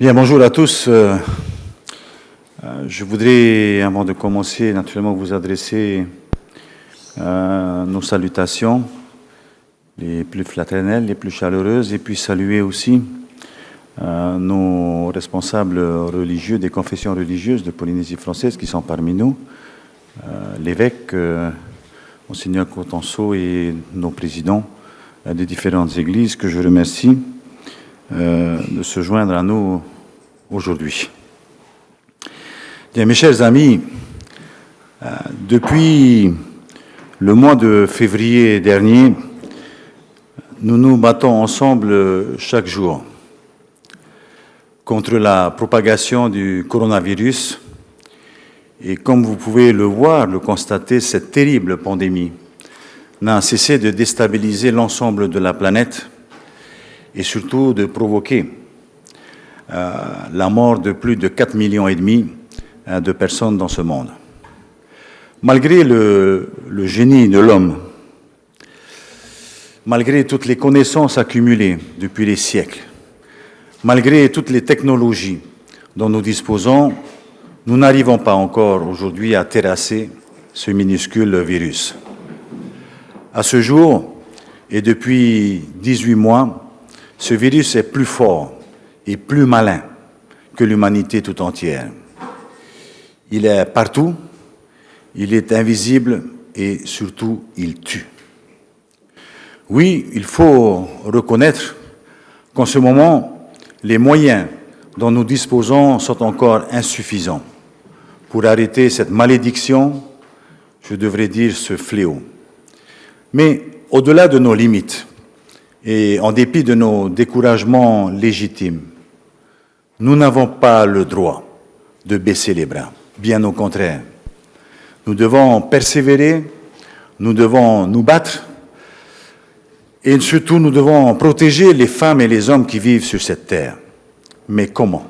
Bien, bonjour à tous. Je voudrais, avant de commencer, naturellement vous adresser nos salutations les plus fraternelles, les plus chaleureuses, et puis saluer aussi nos responsables religieux des confessions religieuses de Polynésie française qui sont parmi nous, l'évêque, Monseigneur Cotenso, et nos présidents des différentes églises que je remercie de se joindre à nous aujourd'hui. Bien, mes chers amis, depuis le mois de février dernier, nous nous battons ensemble chaque jour contre la propagation du coronavirus. Et comme vous pouvez le voir, le constater, cette terrible pandémie n'a cessé de déstabiliser l'ensemble de la planète et surtout de provoquer la mort de plus de 4,5 millions de personnes dans ce monde. Malgré le génie de l'homme, malgré toutes les connaissances accumulées depuis les siècles, malgré toutes les technologies dont nous disposons, nous n'arrivons pas encore aujourd'hui à terrasser ce minuscule virus. À ce jour, et depuis 18 mois, ce virus est plus fort et plus malin que l'humanité tout entière. Il est partout, il est invisible et surtout il tue. Oui, il faut reconnaître qu'en ce moment, les moyens dont nous disposons sont encore insuffisants pour arrêter cette malédiction, je devrais dire ce fléau. Mais au-delà de nos limites, et en dépit de nos découragements légitimes, nous n'avons pas le droit de baisser les bras, bien au contraire. Nous devons persévérer, nous devons nous battre, et surtout nous devons protéger les femmes et les hommes qui vivent sur cette terre. Mais comment?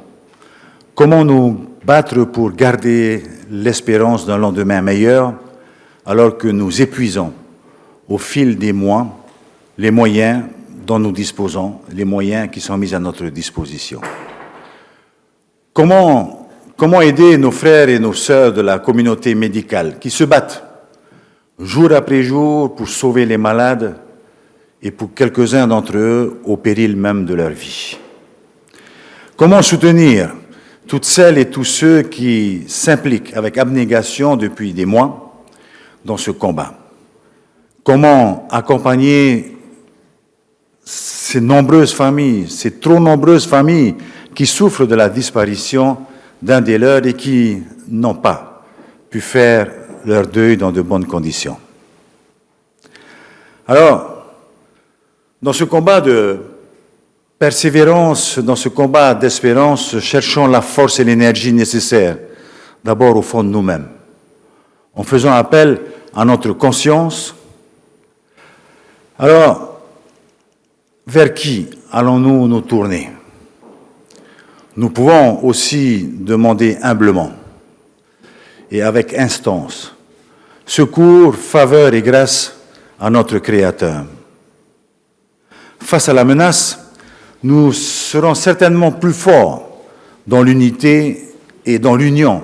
Comment nous battre pour garder l'espérance d'un lendemain meilleur alors que nous épuisons au fil des mois les moyens dont nous disposons, les moyens qui sont mis à notre disposition? Comment aider nos frères et nos sœurs de la communauté médicale qui se battent jour après jour pour sauver les malades et pour quelques-uns d'entre eux au péril même de leur vie? Comment soutenir toutes celles et tous ceux qui s'impliquent avec abnégation depuis des mois dans ce combat? Comment accompagner ces nombreuses familles, ces trop nombreuses familles qui souffrent de la disparition d'un des leurs et qui n'ont pas pu faire leur deuil dans de bonnes conditions? Alors, dans ce combat de persévérance, dans ce combat d'espérance, cherchons la force et l'énergie nécessaires, d'abord au fond de nous-mêmes, en faisant appel à notre conscience. Alors, vers qui allons-nous nous tourner? Nous pouvons aussi demander humblement et avec instance secours, faveur et grâce à notre Créateur. Face à la menace, nous serons certainement plus forts dans l'unité et dans l'union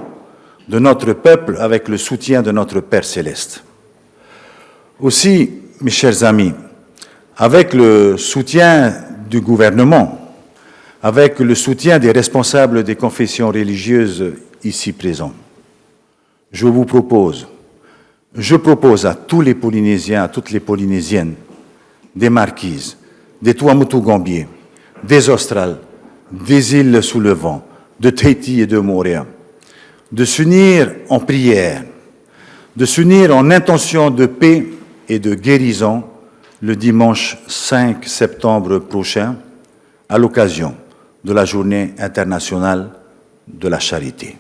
de notre peuple avec le soutien de notre Père céleste. Aussi, mes chers amis, avec le soutien du gouvernement, avec le soutien des responsables des confessions religieuses ici présents, je propose à tous les Polynésiens, à toutes les Polynésiennes, des Marquises, des Tuamotu-Gambier, des Australes, des îles sous le vent, de Tahiti et de Moorea, de s'unir en prière, de s'unir en intention de paix et de guérison le dimanche 5 septembre prochain, à l'occasion de la Journée internationale de la charité.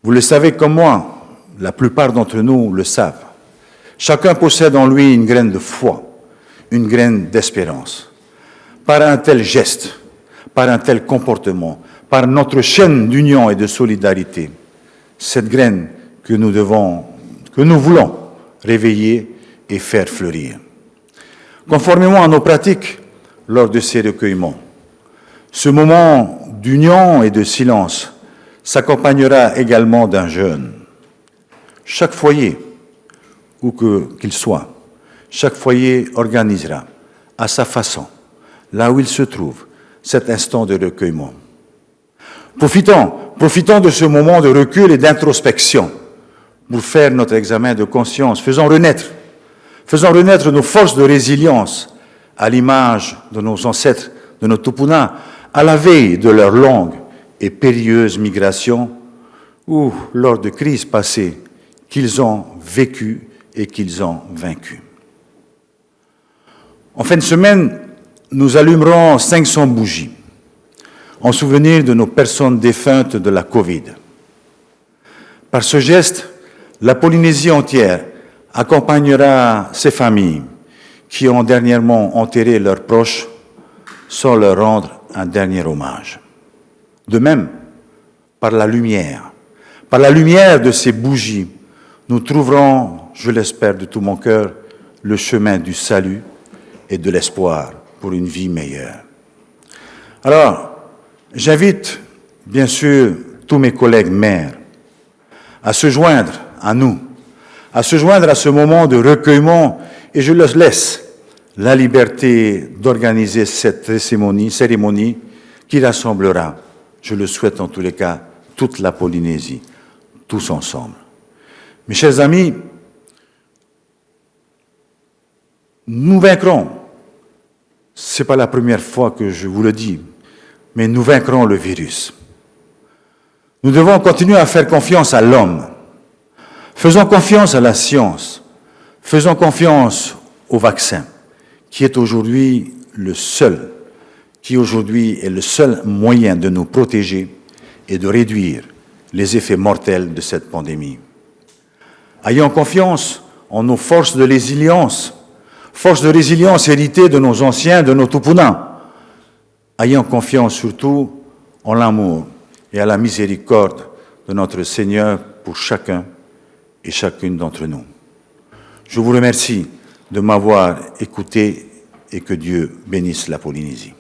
Vous le savez comme moi, la plupart d'entre nous le savent. Chacun possède en lui une graine de foi, une graine d'espérance. Par un tel geste, par un tel comportement, par notre chaîne d'union et de solidarité, cette graine que nous voulons réveiller et faire fleurir. Conformément à nos pratiques lors de ces recueillements, Ce moment d'union et de silence s'accompagnera également d'un jeûne. Chaque foyer, où qu'il soit, chaque foyer organisera à sa façon, là où il se trouve, cet instant de recueillement. Profitons de ce moment de recul et d'introspection pour faire notre examen de conscience. Faisons renaître nos forces de résilience à l'image de nos ancêtres, de nos tupuna, à la veille de leur longue et périlleuse migration ou lors de crises passées qu'ils ont vécues et qu'ils ont vaincues. En fin de semaine, nous allumerons 500 bougies en souvenir de nos personnes défuntes de la Covid. Par ce geste, la Polynésie entière accompagnera ces familles qui ont dernièrement enterré leurs proches sans leur rendre un dernier hommage. De même, par la lumière de ces bougies, nous trouverons, je l'espère de tout mon cœur, le chemin du salut et de l'espoir pour une vie meilleure. Alors, j'invite bien sûr tous mes collègues maires à se joindre à nous, à se joindre à ce moment de recueillement, et je leur laisse la liberté d'organiser cette cérémonie qui rassemblera, je le souhaite en tous les cas, toute la Polynésie, tous ensemble. Mes chers amis, nous vaincrons, ce n'est pas la première fois que je vous le dis, mais nous vaincrons le virus. Nous devons continuer à faire confiance à l'homme. Faisons confiance à la science. Faisons confiance au vaccin, qui est aujourd'hui le seul moyen de nous protéger et de réduire les effets mortels de cette pandémie. Ayons confiance en nos forces de résilience héritées de nos anciens, de nos tupuna. Ayons confiance surtout en l'amour et à la miséricorde de notre Seigneur pour chacun et chacune d'entre nous. Je vous remercie de m'avoir écouté et que Dieu bénisse la Polynésie.